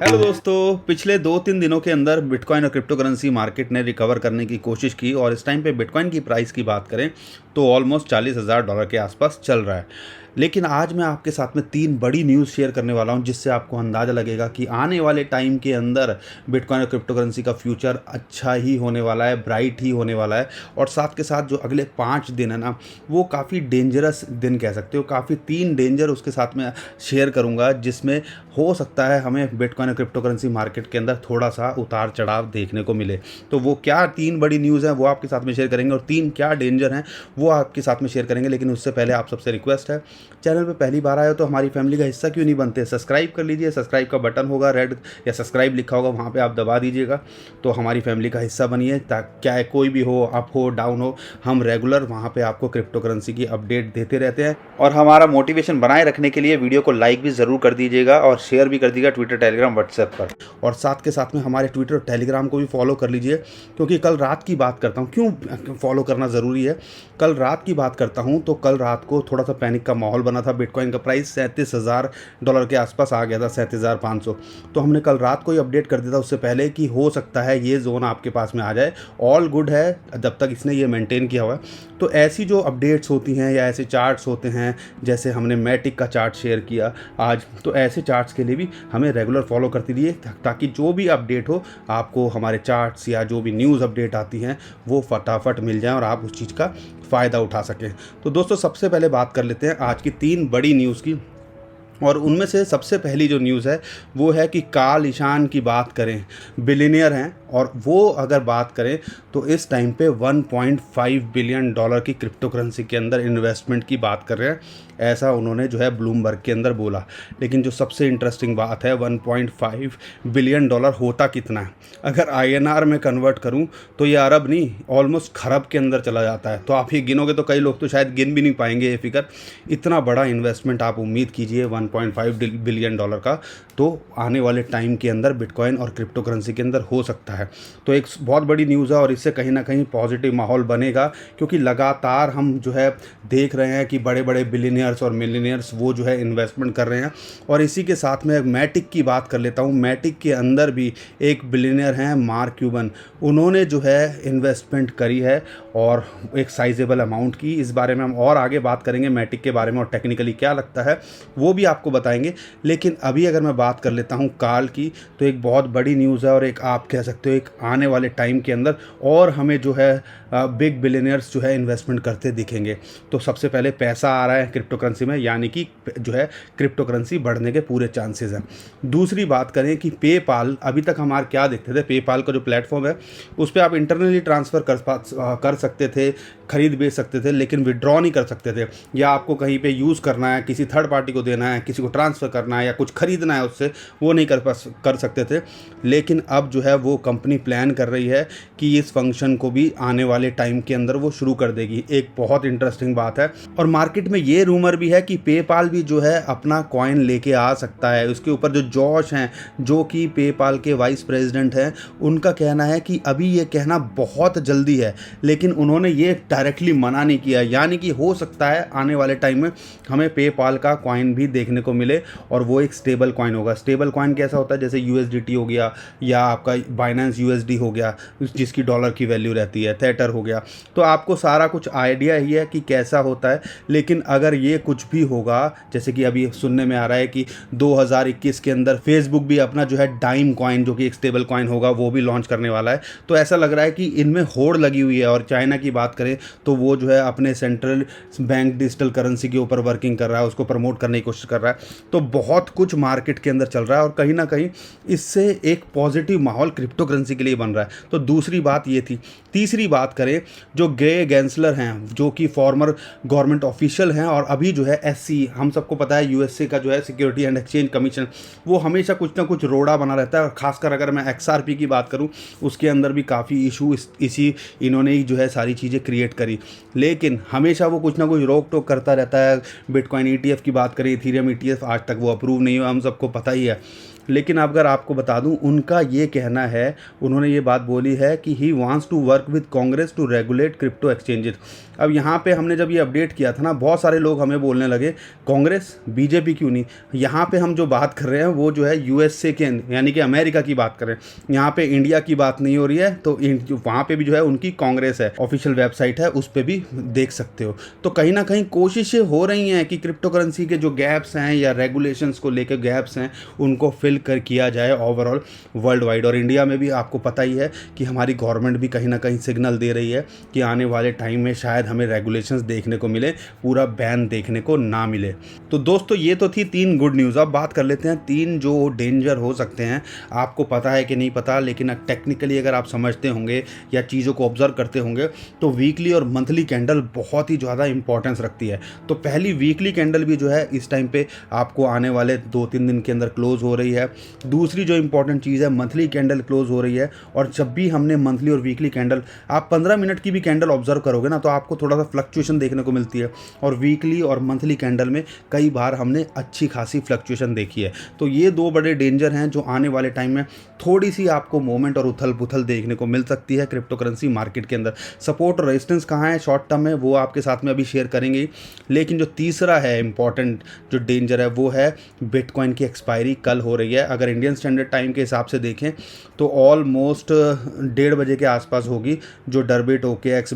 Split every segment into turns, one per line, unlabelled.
Hello दोस्तों, पिछले 2-3 दिनों के अंदर बिटकॉइन और क्रिप्टो करेंसी मार्केट ने रिकवर करने की कोशिश की और इस टाइम पे बिटकॉइन की प्राइस की बात करें तो ऑलमोस्ट $40,000 के आसपास चल रहा है। लेकिन आज मैं आपके साथ में 3 बड़ी न्यूज़ शेयर करने वाला हूं जिससे आपको अंदाज़ा लगेगा कि आने वाले टाइम के अंदर बिटकॉइन और क्रिप्टो करेंसी का फ्यूचर अच्छा ही होने वाला है, ब्राइट ही होने वाला है। और साथ के साथ जो अगले 5 दिन है ना, वो काफ़ी डेंजरस दिन कह सकते हो। काफ़ी 3 डेंजर उसके साथ में शेयर करूँगा जिसमें हो सकता है हमें बिटकॉइन और क्रिप्टो करेंसी मार्केट के अंदर थोड़ा सा उतार चढ़ाव देखने को मिले। तो वो क्या 3 बड़ी न्यूज़ हैं वो आपके साथ में शेयर करेंगे और 3 क्या डेंजर हैं वो आपके साथ में शेयर करेंगे। लेकिन उससे पहले आप सबसे रिक्वेस्ट है, चैनल पे पहली बार आए हो तो हमारी फैमिली का हिस्सा क्यों नहीं बनते, सब्सक्राइब कर लीजिए। सब्सक्राइब का बटन होगा रेड या सब्सक्राइब लिखा होगा, वहाँ पे आप दबा दीजिएगा तो हमारी फैमिली का हिस्सा बनिए। क्या कोई भी हो, अप हो डाउन हो, हम रेगुलर वहाँ पे आपको क्रिप्टो करेंसी की अपडेट देते रहते हैं। और हमारा मोटिवेशन बनाए रखने के लिए वीडियो को लाइक भी ज़रूर कर दीजिएगा और शेयर भी कर दीजिएगा ट्विटर, टेलीग्राम, व्हाट्सएप पर। और साथ के साथ में हमारे ट्विटर और टेलीग्राम को भी फॉलो कर लीजिए, क्योंकि कल रात की बात करता हूँ। क्यों फॉलो करना ज़रूरी है, कल रात की बात करता हूँ तो कल रात को थोड़ा सा पैनिक का माहौल बना था। बिटकॉइन का प्राइस $37,000 के आसपास आ गया था, 37,500। तो हमने कल रात को ही अपडेट कर दिया था उससे पहले कि हो सकता है ये जोन आपके पास में आ जाए। ऑल गुड है जब तक इसने ये मेंटेन किया हुआ है। तो ऐसी जो अपडेट्स होती हैं या ऐसे चार्ट्स होते हैं, जैसे हमने मैटिक का चार्ट शेयर किया आज, तो ऐसे चार्ट्स के लिए भी हमें रेगुलर फॉलो करती रहिए ताकि जो भी अपडेट हो आपको हमारे चार्ट्स या जो भी न्यूज़ अपडेट आती हैं वो फटाफट मिल जाए और आप उस चीज़ का फ़ायदा उठा सकें। तो दोस्तों, सबसे पहले बात कर लेते हैं आज की 3 बड़ी न्यूज़ की। और उनमें से सबसे पहली जो न्यूज़ है वो है कि कार्ल ईशान की बात करें, बिलियनियर हैं और वो अगर बात करें तो इस टाइम पे $1.5 बिलियन की क्रिप्टो करेंसी के अंदर इन्वेस्टमेंट की बात कर रहे हैं। ऐसा उन्होंने जो है ब्लूमबर्ग के अंदर बोला। लेकिन जो सबसे इंटरेस्टिंग बात है, $1.5 बिलियन होता कितना है? अगर INR में कन्वर्ट करूं तो ये अरब नहीं, ऑलमोस्ट खरब के अंदर चला जाता है। तो आप ये गिनोगे तो कई लोग तो शायद गिन भी नहीं पाएंगे ये फिगर। इतना बड़ा इन्वेस्टमेंट आप उम्मीद कीजिए $1.5 बिलियन का, तो आने वाले टाइम के अंदर बिटकॉइन और क्रिप्टो करेंसी के अंदर हो सकता है। तो एक बहुत बड़ी न्यूज़ है और इससे कहीं ना कहीं पॉजिटिव माहौल बनेगा, क्योंकि लगातार हम जो है देख रहे हैं कि बड़े बड़े बिलियनियर्स और मिलियनियर्स वो जो है इन्वेस्टमेंट कर रहे हैं। और इसी के साथ में मैटिक की बात कर लेता हूँ। मैटिक के अंदर भी एक बिलियनियर हैं, मार्क क्यूबन। उन्होंने जो है इन्वेस्टमेंट करी है और एक साइजेबल अमाउंट की। इस बारे में हम और आगे बात करेंगे मैटिक के बारे में और टेक्निकली क्या लगता है वो भी आपको बताएंगे। लेकिन अभी अगर मैं बात कर लेता हूँ कार्ल की, तो एक बहुत बड़ी न्यूज़ है और एक आप कह सकते हो एक आने वाले टाइम के अंदर और हमें जो है बिग बिलियनियर्स जो है इन्वेस्टमेंट करते दिखेंगे। तो सबसे पहले पैसा आ रहा है क्रिप्टो करेंसी में, यानी कि जो है क्रिप्टो करेंसी बढ़ने के पूरे चांसेस हैं। दूसरी बात करें कि पेपाल, अभी तक हमारे क्या देखते थे, पेपाल का जो प्लेटफॉर्म है उस पर आप इंटरनली ट्रांसफ़र कर सकते थे, खरीद बेच सकते थे, लेकिन विड्रॉ नहीं कर सकते थे। या आपको कहीं पे यूज़ करना है, किसी थर्ड पार्टी को देना है, किसी को ट्रांसफ़र करना है या कुछ खरीदना है उससे, वो नहीं कर सकते थे। लेकिन अब जो है वो कंपनी प्लान कर रही है कि इस फंक्शन को भी आने वाले टाइम के अंदर वो शुरू कर देगी। एक बहुत इंटरेस्टिंग बात है। और मार्केट में ये रूमर भी है कि पेपाल भी जो है अपना कॉइन लेके आ सकता है। उसके ऊपर जो जॉश हैं, जो कि पेपाल के वाइस प्रेसिडेंट हैं, उनका कहना है कि अभी ये कहना बहुत जल्दी है, लेकिन उन्होंने ये डायरेक्टली मना नहीं किया। यानी कि हो सकता है आने वाले टाइम में हमें पेपाल का कॉइन भी देखने को मिले और वो एक स्टेबल कॉइन होगा। स्टेबल कॉइन कैसा होता है? जैसे USDT हो गया या आपका बाइनेंस USD हो गया जिसकी डॉलर की वैल्यू रहती है, थेटर हो गया। तो आपको सारा कुछ आइडिया ही है कि कैसा होता है। लेकिन अगर ये कुछ भी होगा, जैसे कि अभी सुनने में आ रहा है कि 2021 के अंदर फेसबुक भी अपना जो है डाइम कॉइन, जो कि एक स्टेबल कॉइन होगा, वो भी लॉन्च करने वाला है। तो ऐसा लग रहा है कि इनमें होड़ लगी हुई है। और चाइना की बात करें तो वो जो है अपने सेंट्रल बैंक डिजिटल करेंसी के ऊपर वर्किंग कर रहा है, उसको प्रमोट करने की कोशिश कर रहा है। तो बहुत कुछ मार्केट के अंदर चल रहा है और कहीं ना कहीं इससे एक पॉजिटिव माहौल क्रिप्टो करेंसी के लिए बन रहा है। तो दूसरी बात ये थी। तीसरी बात करें, जो ग्रे गैंसलर हैं, जो कि फॉर्मर गवर्नमेंट ऑफिशियल हैं और अभी जो है SC, हम सबको पता है USA का जो है सिक्योरिटी एंड एक्सचेंज कमीशन, वो हमेशा कुछ ना कुछ रोड़ा बना रहता है। और खासकर अगर मैं XRP की बात करूं, उसके अंदर भी काफ़ी इशू इसी इन्होंने ही जो है सारी चीज़ें क्रिएट करी। लेकिन हमेशा वो कुछ ना कुछ रोक टोक करता रहता है। बिटकॉइन ETF की बात करें, इथीरियम ETF, आज तक वो अप्रूव नहीं हुआ, हम सबको पता ही है। लेकिन अगर आपको बता दूं, उनका ये कहना है, उन्होंने ये बात बोली है कि he wants to work with Congress to regulate crypto exchanges. अब यहाँ पे हमने जब ये अपडेट किया था ना, बहुत सारे लोग हमें बोलने लगे कांग्रेस बीजेपी क्यों नहीं। यहाँ पे हम जो बात कर रहे हैं वो जो है यूएसए के यानी कि अमेरिका की बात कर रहे हैं, यहाँ पे इंडिया की बात नहीं हो रही है। तो वहाँ पे भी जो है उनकी कांग्रेस है, ऑफिशियल वेबसाइट है, उस पर भी देख सकते हो। तो कहीं ना कहीं कोशिशें हो रही हैं कि क्रिप्टो करेंसी के जो गैप्स हैं या रेगुलेशंस को लेकर गैप्स हैं उनको फिल कर किया जाए ओवरऑल वर्ल्ड वाइड। और इंडिया में भी आपको पता ही है कि हमारी गवर्नमेंट भी कहीं ना कहीं सिग्नल दे रही है कि आने वाले टाइम में शायद हमें रेगुलेशंस देखने को मिले, पूरा बैन देखने को ना मिले। तो दोस्तों ये तो थी 3 गुड न्यूज़। अब बात कर लेते हैं 3 जो डेंजर हो सकते हैं। आपको पता है कि नहीं पता, लेकिन टेक्निकली अगर आप समझते होंगे या चीज़ों को ऑब्जर्व करते होंगे तो वीकली और मंथली कैंडल बहुत ही ज़्यादा इंपॉर्टेंस रखती है। तो पहली वीकली कैंडल भी जो है इस टाइम पे आपको आने वाले 2-3 दिन के अंदर क्लोज हो रही है। दूसरी जो इंपॉर्टेंट चीज़ है, मंथली कैंडल क्लोज हो रही है। और जब भी हमने मंथली और वीकली कैंडल, आप 15 मिनट की भी कैंडल ऑब्जर्व करोगे ना, तो आपको थोड़ा सा फ्लक्चुएशन देखने को मिलती है। और वीकली और मंथली कैंडल में कई बार हमने अच्छी खासी फ्लक्चुएशन देखी है। तो ये 2 बड़े डेंजर हैं जो आने वाले टाइम में थोड़ी सी आपको मोमेंट और उथल पुथल देखने को मिल सकती है क्रिप्टो करेंसी मार्केट के अंदर। सपोर्ट और रेजिस्टेंस कहाँ है शॉर्ट टर्म में, वो आपके साथ में अभी शेयर करेंगे। लेकिन जो तीसरा है इंपॉर्टेंट जो डेंजर है, वो है बिटकॉइन की एक्सपायरी कल हो रही है। अगर इंडियन स्टैंडर्ड टाइम के हिसाब से देखें तो ऑलमोस्ट 1:30 बजे के आसपास होगी, जो डरबिट, OKX,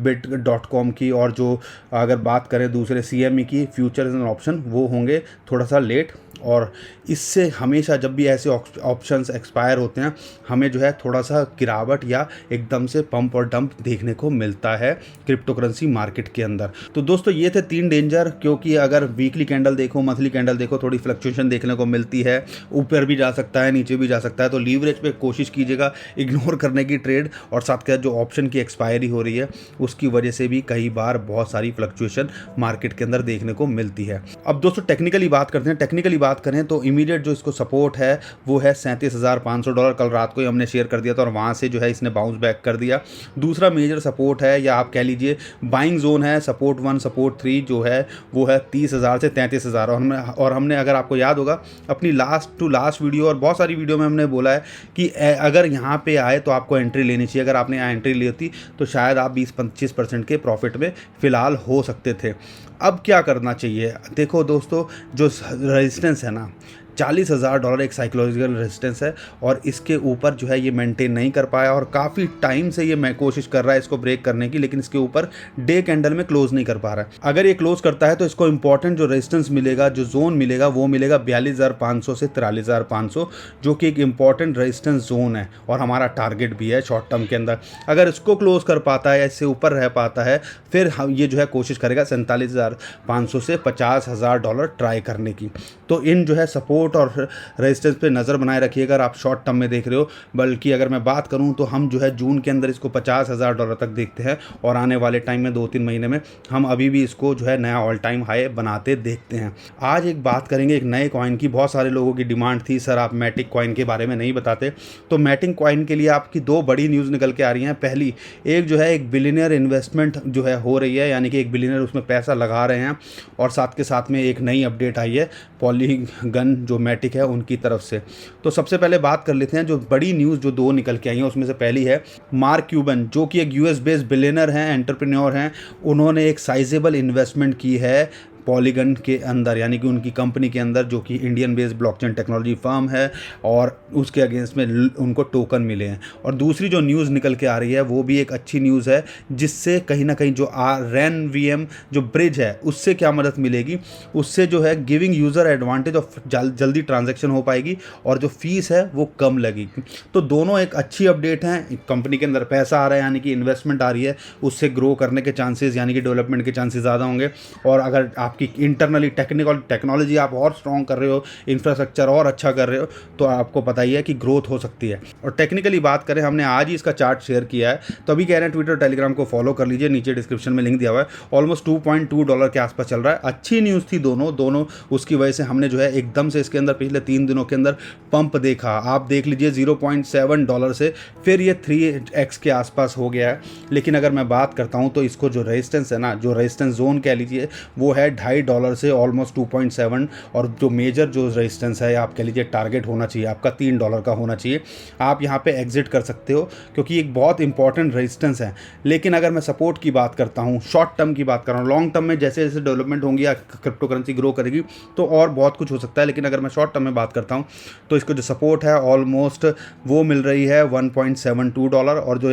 bit.com की, और जो अगर बात करें दूसरे CME की फ्यूचर्स एंड ऑप्शन, वो होंगे थोड़ा सा लेट। और इससे हमेशा जब भी ऐसे ऑप्शंस एक्सपायर होते हैं, हमें जो है थोड़ा सा गिरावट या एकदम से पंप और डंप देखने को मिलता है क्रिप्टो करेंसी मार्केट के अंदर। तो दोस्तों ये थे 3 डेंजर, क्योंकि अगर वीकली कैंडल देखो, मंथली कैंडल देखो, थोड़ी फ्लक्चुएशन देखने को मिलती है, ऊपर भी जा सकता है, नीचे भी जा सकता है। तो लीवरेज पे कोशिश कीजिएगा इग्नोर करने की ट्रेड, और साथ के साथ जो ऑप्शन की एक्सपायरी हो रही है उसकी वजह से भी कई बार बहुत सारी फ्लक्चुएशन मार्केट के अंदर देखने को मिलती है। अब दोस्तों टेक्निकली बात करते हैं। टेक्निकली बात करें तो इमीडिएट जो इसको सपोर्ट है वो है $37,500। कल रात को ही हमने शेयर कर दिया था और वहाँ से जो है इसने बाउंस बैक कर दिया। दूसरा मेजर सपोर्ट है, या आप कह लीजिए बाइंग जोन है, सपोर्ट 1 सपोर्ट 3 जो है वो है 30,000 से 33,000। और हमने अगर आपको याद होगा अपनी लास्ट टू लास्ट वीडियो और बहुत सारी वीडियो में हमने बोला है कि अगर यहाँ पे आए तो आपको एंट्री लेनी चाहिए। अगर आपने यहाँ एंट्री ली होती तो शायद आप 20-25% के प्रॉफिट में फ़िलहाल हो सकते थे। अब क्या करना चाहिए? देखो दोस्तों, जो रेजिस्टेंस है ना, $40,000 एक साइकोलॉजिकल रेजिस्टेंस है, और इसके ऊपर जो है ये मेंटेन नहीं कर पाया, और काफ़ी टाइम से ये मैं कोशिश कर रहा है इसको ब्रेक करने की, लेकिन इसके ऊपर डे कैंडल में क्लोज नहीं कर पा रहा है। अगर ये क्लोज करता है तो इसको इंपॉर्टेंट जो रेजिस्टेंस मिलेगा, जो जोन मिलेगा, वो मिलेगा 42,500 से 43,500, जो कि एक इंपॉर्टेंट रेजिस्टेंस जोन है और हमारा टारगेट भी है शॉर्ट टर्म के अंदर। अगर इसको क्लोज कर पाता है या इससे ऊपर रह पाता है, फिर हम ये जो है कोशिश करेगा 47,500 से $50,000 ट्राई करने की। तो इन जो है सपोर्ट और रेजिस्टेंस पे नज़र बनाए रखिएगा अगर आप शॉर्ट टर्म में देख रहे हो। बल्कि अगर मैं बात करूं तो हम जो है जून के अंदर इसको $50,000 तक देखते हैं, और आने वाले टाइम में 2-3 महीने में हम अभी भी इसको जो है नया ऑल टाइम हाई बनाते देखते हैं। आज एक बात करेंगे एक नए कॉइन की। बहुत सारे लोगों की डिमांड थी, सर आप मैटिक कॉइन के बारे में नहीं बताते। तो मैटिक कॉइन के लिए आपकी 2 बड़ी न्यूज़ निकल के आ रही हैं। पहली एक जो है एक बिलियनियर इन्वेस्टमेंट जो है हो रही है, यानी कि एक बिलियनियर उसमें पैसा लगा रहे हैं, और साथ के साथ में एक नई अपडेट आई है पॉलीगन जो मैटिक है उनकी तरफ से। तो सबसे पहले बात कर लेते हैं जो बड़ी न्यूज़ जो 2 निकल के आई हैं, उसमें से पहली है मार्क क्यूबन, जो कि एक US बेस्ड बिलियनर हैं, एंटरप्रेन्योर हैं। उन्होंने एक साइजेबल इन्वेस्टमेंट की है पॉलीगन के अंदर, यानी कि उनकी कंपनी के अंदर, जो कि Indian based blockchain technology firm है, और उसके अगेंस्ट में उनको टोकन मिले हैं। और दूसरी जो न्यूज़ निकल के आ रही है वो भी एक अच्छी न्यूज़ है, जिससे कहीं ना कहीं जो रेन VM जो ब्रिज है उससे क्या मदद मिलेगी, उससे जो है गिविंग यूज़र एडवांटेज ऑफ जल्दी ट्रांजैक्शन हो पाएगी, और जो फीस है वो कम लगेगी। तो दोनों एक अच्छी अपडेट हैं। कंपनी के अंदर पैसा आ रहा है, यानी कि इन्वेस्टमेंट आ रही है, उससे ग्रो करने के चांसेस, यानी कि डेवलपमेंट के चांसेस ज़्यादा होंगे। और अगर आपकी इंटरनली टेक्नोलॉजी आप और स्ट्रॉन्ग कर रहे हो, इंफ्रास्ट्रक्चर और अच्छा कर रहे हो, तो आपको पता ही है कि ग्रोथ हो सकती है। और टेक्निकली बात करें, हमने आज ही इसका चार्ट शेयर किया है, तो अभी कह रहे हैं ट्विटर टेलीग्राम को फॉलो कर लीजिए, नीचे डिस्क्रिप्शन में लिंक दिया हुआ है। ऑलमोस्ट $2.2 के आसपास चल रहा है। अच्छी न्यूज़ थी दोनों, उसकी वजह से हमने जो है एकदम से इसके अंदर पिछले 3 दिनों के अंदर पंप देखा। आप देख लीजिए $0.7 से फिर ये 3x के आसपास हो गया है। लेकिन अगर मैं बात करता हूँ तो इसको जो रेजिस्टेंस है ना, जो रेजिस्टेंस जोन कह लीजिए, वो है $2.5 से ऑलमोस्ट 2.7, और जो मेजर जो रेजिस्टेंस है आप कह लीजिए टारगेट होना चाहिए आपका $3 का होना चाहिए। आप यहाँ पे एग्जिट कर सकते हो क्योंकि एक बहुत इंपॉर्टेंट रेजिस्टेंस है। लेकिन अगर मैं सपोर्ट की बात करता हूँ, शॉर्ट टर्म की बात कर रहा हूँ, लॉन्ग टर्म में जैसे जैसे डेवलपमेंट होंगी या क्रिप्टो करेंसी ग्रो करेगी तो और बहुत कुछ हो सकता है, लेकिन अगर मैं शॉर्ट टर्म में बात करता हूँ तो इसको जो सपोर्ट है ऑलमोस्ट वो मिल रही है $1.72, और जो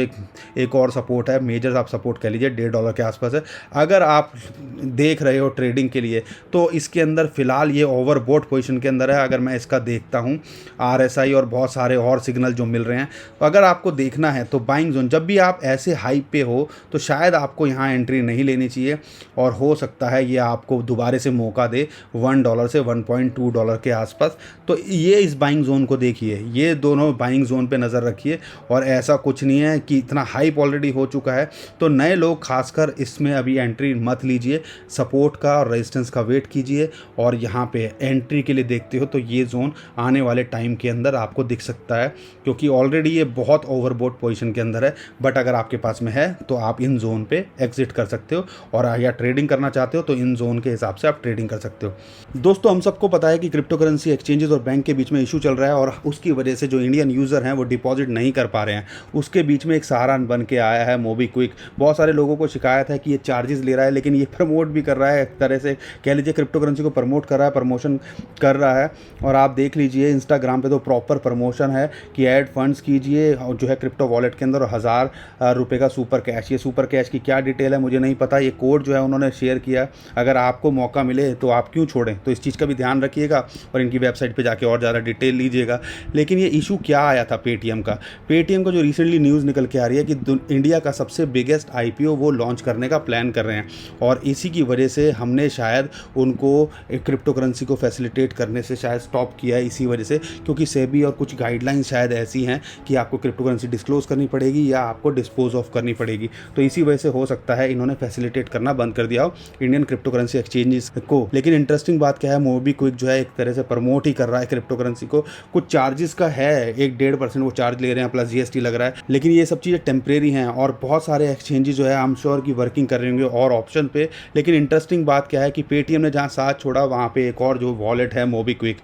एक और सपोर्ट है, मेजर आप सपोर्ट कह लीजिए $1.5 के आसपास है। अगर आप देख रहे हो ट्रेडिंग के लिए तो इसके अंदर फिलहाल ये ओवरबॉट पोजीशन के अंदर है। अगर मैं इसका देखता हूँ RSI और बहुत सारे और सिग्नल जो मिल रहे हैं, तो अगर आपको देखना है तो बाइंग जोन, जब भी आप ऐसे हाई पे हो तो शायद आपको यहाँ एंट्री नहीं लेनी चाहिए, और हो सकता है ये आपको दोबारा से मौका दे $1 से $1.2 के आसपास। तो ये इस बाइंग जोन को देखिए, ये दोनों बाइंग जोन पे नज़र रखिए, और ऐसा कुछ नहीं है कि इतना हाइप ऑलरेडी हो चुका है तो नए लोग खासकर इसमें अभी एंट्री मत लीजिए। सपोर्ट का और रेजिस्टेंस का वेट कीजिए, और यहाँ पे एंट्री के लिए देखते हो तो ये जोन आने वाले टाइम के अंदर आपको दिख सकता है, क्योंकि ऑलरेडी ये बहुत ओवरबॉट पोजीशन के अंदर है। बट अगर आपके पास में है तो आप इन जोन पे एग्जिट कर सकते हो, और या ट्रेडिंग करना चाहते हो तो इन जोन के हिसाब से आप ट्रेडिंग कर सकते हो। दोस्तों, हम सबको पता है कि क्रिप्टो करेंसी एक्सचेंजेस और बैंक के बीच में इशू चल रहा है, और उसकी वजह से जो इंडियन यूज़र हैं वो डिपॉजिट नहीं कर पा रहे हैं। उसके बीच में एक सहारा बन के आया है मोबीक्विक। बहुत सारे लोगों को शिकायत है कि ये चार्जेस ले रहा है, लेकिन ये प्रमोट भी कर रहा है, एक तरह से कह लीजिए क्रिप्टो करेंसी को प्रमोट कर रहा है, प्रमोशन कर रहा है। और आप देख लीजिए इंस्टाग्राम पे तो प्रॉपर प्रमोशन है कि ऐड फंड्स कीजिए और जो है क्रिप्टो वॉलेट के अंदर, और ₹1000 का सुपर कैश। ये सुपर कैश की क्या डिटेल है मुझे नहीं पता, ये कोड जो है उन्होंने शेयर किया। अगर आपको मौका मिले तो आप क्यों छोड़ें, तो इस चीज़ का भी ध्यान रखिएगा और इनकी वेबसाइट पे जाके और ज़्यादा डिटेल लीजिएगा। लेकिन ये इशू क्या आया था पेटीएम का जो रिसेंटली न्यूज़ निकल के आ रही है कि इंडिया का सबसे बिगेस्ट IPO वो लॉन्च करने का प्लान कर रहे हैं, और इसी की वजह से हमने शायद उनको क्रिप्टो करेंसी को फैसिलिटेट करने से शायद स्टॉप किया है, इसी वजह से, क्योंकि सेबी और कुछ गाइडलाइंस शायद ऐसी हैं कि आपको क्रिप्टो करेंसी डिस्क्लोज करनी पड़ेगी या आपको डिस्पोज ऑफ करनी पड़ेगी। तो इसी वजह से हो सकता है इन्होंने फैसिलिटेट करना बंद कर दिया हो इंडियन क्रिप्टो करेंसी एक्सचेंजेस को। लेकिन इंटरेस्टिंग बात क्या है, मोबीक्विक जो है एक तरह से प्रमोट ही कर रहा है क्रिप्टो करेंसी को। कुछ चार्जेस का है, 1-1.5% वो चार्ज ले रहे हैं, प्लस GST लग रहा है, लेकिन ये सब चीज़ें टेम्परेरी हैं, और बहुत सारे एक्सचेंजेस जो है आई एम श्योर की वर्किंग कर रहे होंगे और ऑप्शन पे। लेकिन इंटरेस्टिंग बात क्या है कि पेटीएम ने जहाँ साथ छोड़ा वहाँ पे एक और जो वॉलेट है MobiKwik,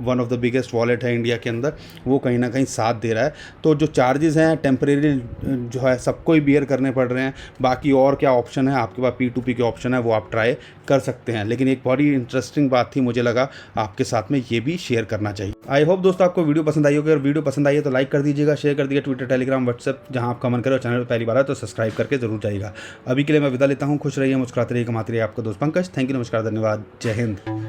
one of the biggest wallet है इंडिया के अंदर, वो कहीं ना कहीं साथ दे रहा है। तो जो चार्जेस हैं टेम्परेरी जो है सबको ही बियर करने पड़ रहे हैं। बाकी और क्या ऑप्शन है आपके पास, P2P के ऑप्शन है, वो आप ट्राई कर सकते हैं। लेकिन एक बड़ी इंटरेस्टिंग बात थी, मुझे लगा आपके साथ में ये भी शेयर करना चाहिए। आई होप दोस्तों आपको वीडियो पसंद आई होगी, अगर वीडियो पसंद आई है तो लाइक कर दीजिएगा, शेयर कर दीजिएगा, ट्विटर, टेलीग्राम, व्हाट्सएप जहां आप कमेंट करें, और चैनल पर पहली बार है तो सब्सक्राइब करके जरूर जाइएगा। अभी के लिए मैं विदा लेता हूं, खुश रहिए, मुस्कुराते रहिए, कमाते रहिए, आपका दोस्त पंकज। थैंक यू, नमस्कार, धन्यवाद, जय हिंद।